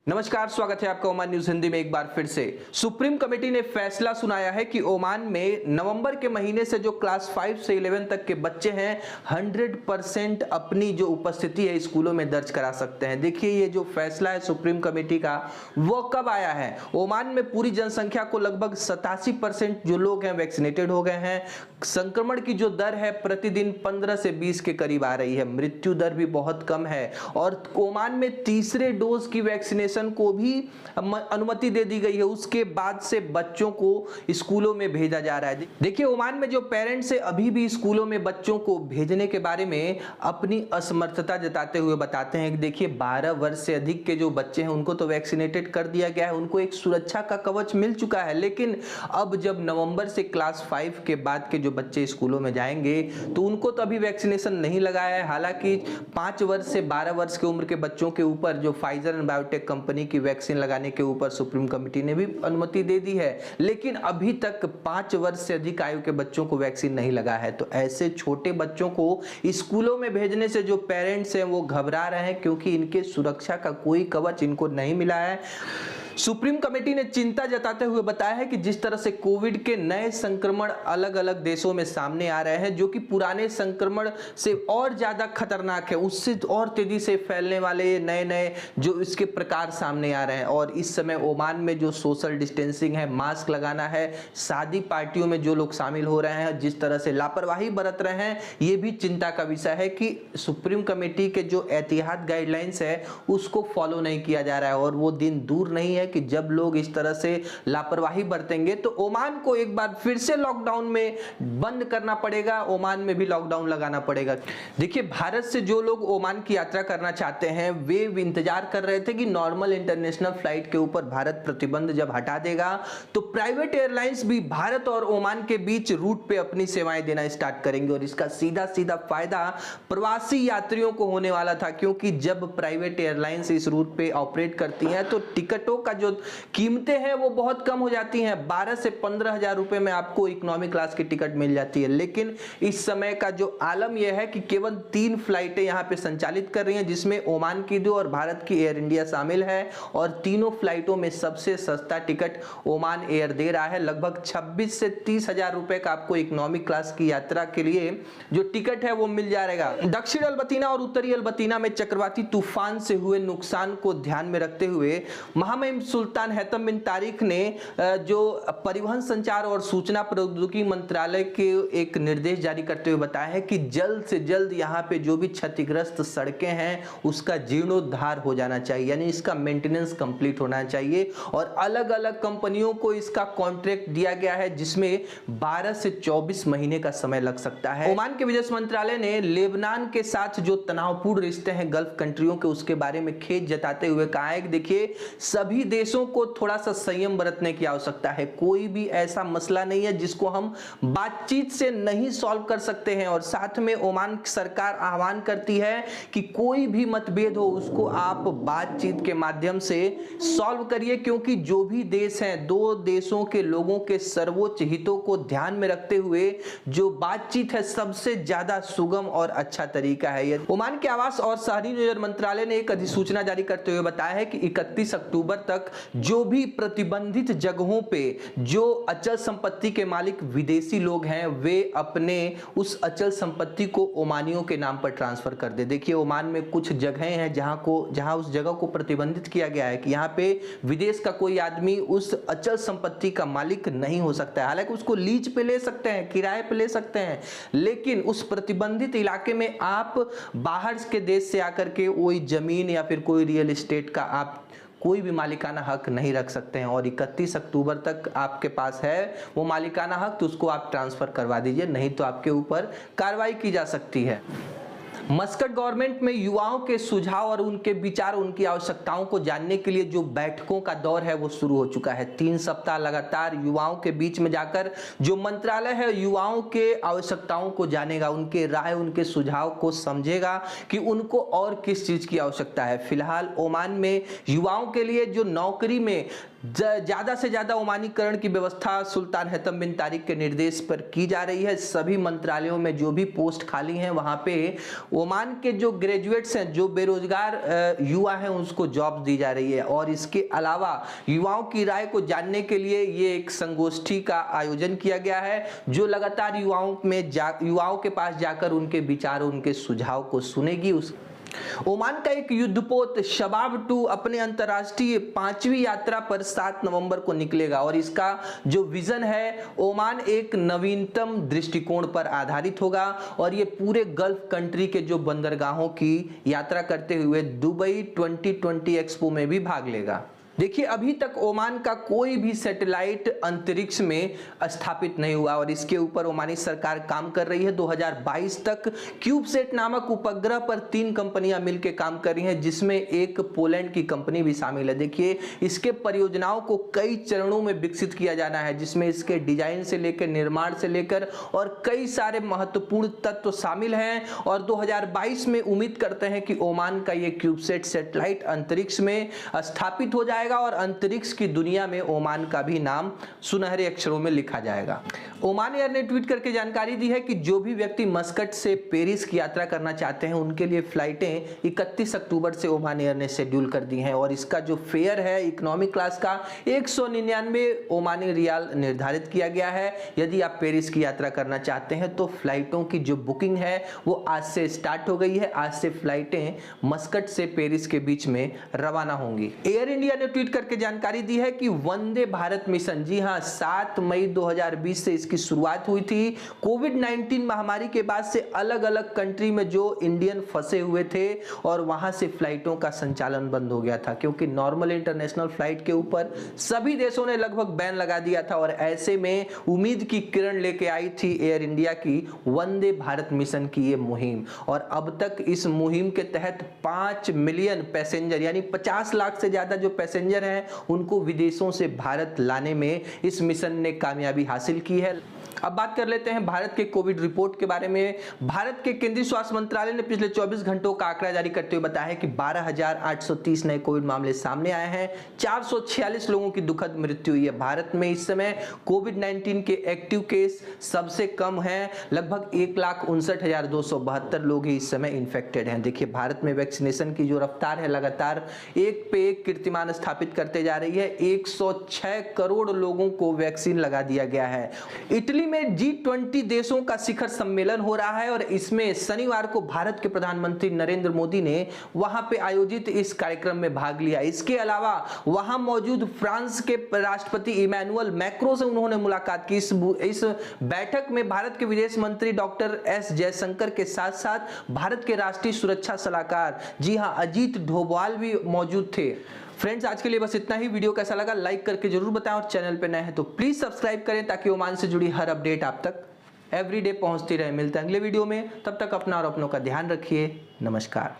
नमस्कार, स्वागत है आपका ओमान न्यूज हिंदी में एक बार फिर से। सुप्रीम कमेटी ने फैसला सुनाया है कि ओमान में नवंबर के महीने से जो क्लास 5 से 11 तक के बच्चे हैं 100% अपनी जो उपस्थिति है स्कूलों में दर्ज करा सकते हैं। देखिए, ये जो फैसला है सुप्रीम कमेटी का वो कब आया है। ओमान में पूरी जनसंख्या को लगभग 87% जो लोग हैं वैक्सीनेटेड हो गए हैं। संक्रमण की जो दर है प्रतिदिन 15 से 20 के करीब आ रही है। मृत्यु दर भी बहुत कम है और ओमान में तीसरे डोज की वैक्सीनेशन को भी अनुमति दे दी गई है। उसके बाद से बच्चों को स्कूलों में भेजा जा रहा है। देखिए, ओमान में जो पेरेंट्स है अभी भी स्कूलों में बच्चों को भेजने के बारे में अपनी असमर्थता जताते हुए बताते हैं कि देखिए 12 वर्ष से अधिक के जो बच्चे हैं उनको तो वैक्सीनेटेड कर दिया गया है, उनको एक सुरक्षा का कवच मिल चुका है। लेकिन अब जब नवंबर से क्लास 5 के बाद के जो बच्चे स्कूलों में जाएंगे तो उनको तो अभी वैक्सीनेशन नहीं लगाया है। हालांकि 5 वर्ष से 12 वर्ष की उम्र के बच्चों के ऊपर जो फाइजर एंड बायोटेक कंपनी की वैक्सीन लगाने के ऊपर सुप्रीम कमेटी ने भी अनुमति दे दी है, लेकिन अभी तक 5 वर्ष से अधिक आयु के बच्चों को वैक्सीन नहीं लगा है। तो ऐसे छोटे बच्चों को स्कूलों में भेजने से जो पेरेंट्स हैं वो घबरा रहे हैं, क्योंकि इनके सुरक्षा का कोई कवच इनको नहीं मिला है। सुप्रीम कमेटी ने चिंता जताते हुए बताया है कि जिस तरह से कोविड के नए संक्रमण अलग अलग देशों में सामने आ रहे हैं, जो कि पुराने संक्रमण से और ज्यादा खतरनाक है, उससे और तेजी से फैलने वाले नए नए जो इसके प्रकार सामने आ रहे हैं। और इस समय ओमान में जो सोशल डिस्टेंसिंग है, मास्क लगाना है, शादी पार्टियों में जो लोग शामिल हो रहे हैं जिस तरह से लापरवाही बरत रहे हैं, ये भी चिंता का विषय है कि सुप्रीम कमेटी के जो एहतियात गाइडलाइंस है उसको फॉलो नहीं किया जा रहा है। और वो दिन दूर नहीं है कि जब लोग इस तरह से लापरवाही बरतेंगे तो ओमान को एक बार फिर से लॉकडाउन में बंद करना पड़ेगा, ओमान में भी लॉकडाउन लगाना पड़ेगा। देखिए, भारत से जो लोग ओमान की यात्रा करना चाहते हैं वे इंतजार कर रहे थे कि नॉर्मल इंटरनेशनल फ्लाइट के ऊपर भारत प्रतिबंध जब हटा देगा तो प्राइवेट एयरलाइंस भी भारत और ओमान के बीच रूट पे अपनी सेवाएं देना स्टार्ट करेंगे। और इसका सीधा सीधा फायदा प्रवासी यात्रियों को होने वाला था, क्योंकि जब प्राइवेट एयरलाइंस इस रूट पे ऑपरेट करती हैं तो टिकटों का जो कीमतें हैं वो बहुत कम हो जाती हैं। 12 से 15 हजार रुपए में आपको इकोनॉमी क्लास की टिकट मिल जाती है। लेकिन इस समय का जो आलम यह है कि केवल 3 फ्लाइटें यहां पे संचालित कर रही हैं, जिसमें ओमान की 2 और भारत की एयर इंडिया शामिल है। और तीनों फ्लाइटों में सबसे सस्ता टिकट ओमान एयर दे रहा है। लगभग 26 से 30 हजार रुपए का आपको इकोनॉमिक क्लास की यात्रा के लिए जो टिकट है वो मिल जाएगा। दक्षिण अल्बतीना और उत्तरी अल्बतीना में चक्रवाती तूफान से हुए नुकसान को ध्यान में रखते हुए महामहिम सुल्तान हैतम बिन तारिक ने जो परिवहन, संचार और सूचना प्रौद्योगिकी मंत्रालय के एक निर्देश जारी करते हुए बताया है कि जल्द से जल्द यहाँ पे जो भी क्षतिग्रस्त सड़कें हैं उसका जीर्णोद्धार हो जाना चाहिए, यानी इसका मेंटेनेंस कंप्लीट होना चाहिए। और अलग अलग कंपनियों को इसका कॉन्ट्रैक्ट दिया गया है, जिसमें 12 से 24 महीने का समय लग सकता है। ओमान के विदेश मंत्रालय ने लेबनान के साथ जो तनावपूर्ण रिश्ते हैं गल्फ कंट्रियों के, उसके बारे में खेद जताते हुए कहा है कि देखिए, सभी देशों को थोड़ा सा संयम बरतने की आवश्यकता है। कोई भी ऐसा मसला नहीं है जिसको हम बातचीत से नहीं सॉल्व कर सकते हैं। और साथ में ओमान सरकार आह्वान करती है कि कोई भी मतभेद हो उसको आप बातचीत के माध्यम से सॉल्व करिए, क्योंकि जो भी देश हैं, 2 देशों के लोगों के सर्वोच्च हितों को ध्यान में रखते हुए जो बातचीत है सबसे ज्यादा सुगम और अच्छा तरीका है। ओमान के आवास और शहरी नियोजन मंत्रालय ने एक अधिसूचना जारी करते हुए बताया है कि 31 अक्टूबर तक जो भी प्रतिबंधित जगहों पे जो अचल संपत्ति के मालिक विदेशी लोग हैं वे अपने उस अचल संपत्ति को ओमानियों के नाम पर ट्रांसफर कर दे। देखिए, ओमान में कुछ जगहें हैं जहां उस जगह को प्रतिबंधित किया गया है कि यहां पे विदेश का कोई आदमी उस अचल संपत्ति का मालिक नहीं हो सकता है। हालांकि उसको लीज पे ले सकते हैं, किराए पे ले सकते हैं, लेकिन उस प्रतिबंधित इलाके में आप बाहर के देश से आकर के कोई जमीन या फिर कोई रियल एस्टेट का आप कोई भी मालिकाना हक नहीं रख सकते हैं। और 31 अक्टूबर तक आपके पास है वो मालिकाना हक, तो उसको आप ट्रांसफर करवा दीजिए, नहीं तो आपके ऊपर कार्रवाई की जा सकती है। मस्कट गवर्नमेंट में युवाओं के सुझाव और उनके विचार, उनकी आवश्यकताओं को जानने के लिए जो बैठकों का दौर है वो शुरू हो चुका है। 3 सप्ताह लगातार युवाओं के बीच में जाकर जो मंत्रालय है युवाओं के आवश्यकताओं को जानेगा, उनके राय, उनके सुझाव को समझेगा कि उनको और किस चीज की आवश्यकता है। फिलहाल ओमान में युवाओं के लिए जो नौकरी में ज्यादा से ज्यादा ओमानीकरण की व्यवस्था सुल्तान हैतम बिन तारिक के निर्देश पर की जा रही है। सभी मंत्रालयों में जो भी पोस्ट खाली हैं वहां पे ओमान के जो ग्रेजुएट्स हैं, जो बेरोजगार युवा हैं, उसको जॉब दी जा रही है। और इसके अलावा युवाओं की राय को जानने के लिए ये एक संगोष्ठी का आयोजन किया गया है, जो लगातार युवाओं के पास जाकर उनके विचारों, उनके सुझाव को सुनेगी। ओमान का एक युद्धपोत शबाब 2 अपने अंतर्राष्ट्रीय 5वीं यात्रा पर 7 नवंबर को निकलेगा और इसका जो विजन है, ओमान एक नवीनतम दृष्टिकोण पर आधारित होगा और ये पूरे गल्फ कंट्री के जो बंदरगाहों की यात्रा करते हुए दुबई 2020 एक्सपो में भी भाग लेगा। देखिए, अभी तक ओमान का कोई भी सैटेलाइट अंतरिक्ष में स्थापित नहीं हुआ और इसके ऊपर ओमानी सरकार काम कर रही है। 2022 तक क्यूबसेट नामक उपग्रह पर 3 कंपनियां मिलकर काम कर रही हैं, जिसमें एक पोलैंड की कंपनी भी शामिल है। देखिए, इसके परियोजनाओं को कई चरणों में विकसित किया जाना है, जिसमें इसके डिजाइन से लेकर, निर्माण से लेकर और कई सारे महत्वपूर्ण तत्व शामिल हैं। और 2022 में उम्मीद करते हैं कि ओमान का ये क्यूबसेट सैटेलाइट अंतरिक्ष में स्थापित हो जाए और अंतरिक्ष की दुनिया में ओमान का भी नाम सुनहरे अक्षरों में लिखा जाएगा। ओमान एयर ने ट्वीट करके जानकारी दी है कि जो भी व्यक्ति मस्कट से पेरिस की यात्रा करना चाहते हैं, उनके लिए फ्लाइटें 31 अक्टूबर से ओमान एयर ने शेड्यूल कर दी हैं और इसका जो फेयर है इकोनॉमिक क्लास का 199 ओमानी रियाल निर्धारित किया गया है। यदि आप पेरिस की यात्रा करना चाहते हैं तो फ्लाइटों की जो बुकिंग है वो आज से स्टार्ट हो गई है। आज से फ्लाइटें मस्कट से पेरिस के बीच में रवाना होंगी। एयर इंडिया ने ट्वीट करके जानकारी दी है कि वंदे भारत मिशन, जी हां, 7 मई 2020 से इसकी शुरुआत हुई थी। कोविड-19 महामारी के बाद से अलग-अलग कंट्री में जो इंडियन फंसे हुए थे और वहां से फ्लाइटों का संचालन बंद हो गया था, क्योंकि नॉर्मल इंटरनेशनल फ्लाइट के ऊपर सभी देशों ने लगभग बैन लगा दिया था। और ऐसे में उम्मीद की किरण लेके आई थी एयर इंडिया की वंदे भारत मिशन की ये मुहिम। और अब तक इस मुहिम के तहत 5 मिलियन पैसेंजर, यानी 50 लाख से ज्यादा जो पैसेंजर हैं, उनको विदेशों से भारत लाने में इस मिशन ने कामयाबी हासिल की है। अब बात कर लेते हैं भारत के कोविड रिपोर्ट के बारे में। भारत के केंद्रीय स्वास्थ्य मंत्रालय ने पिछले 24 घंटों का आंकड़ा जारी करते हुए बताया है कि 12,830 नए कोविड मामले सामने आए हैं। 446 लोगों की दुखद मृत्यु हुई है। भारत में इस समय कोविड-19 के एक्टिव केस सबसे कम हैं, लगभग 1,59,272 लोग ही इस समय इन्फेक्टेड हैं। देखिए, भारत में वैक्सीनेशन की जो रफ्तार है लगातार एक पे एक कीर्तिमान स्थापित करते जा रही है। 106 करोड़ लोगों को वैक्सीन लगा दिया गया है। इटली में G20 देशों का शिखर सम्मेलन हो रहा है और इसमें शनिवार को भारत के प्रधानमंत्री नरेंद्र मोदी ने वहां पे आयोजित इस कार्यक्रम में भाग लिया। इसके अलावा वहां मौजूद फ्रांस के राष्ट्रपति इमैनुअल मैक्रों से उन्होंने मुलाकात की। इस बैठक में भारत के विदेश मंत्री डॉक्टर एस जयशंकर के साथ साथ भारत के राष्ट्रीय सुरक्षा सलाहकार, जी हां, अजीत डोभाल भी मौजूद थे। फ्रेंड्स, आज के लिए बस इतना ही। वीडियो कैसा लगा लाइक करके जरूर बताएं और चैनल पे नए हैं तो प्लीज सब्सक्राइब करें, ताकि ओमान से जुड़ी हर अपडेट आप तक एवरीडे पहुंचती रहे। मिलते हैं अगले वीडियो में, तब तक अपना और अपनों का ध्यान रखिए। नमस्कार।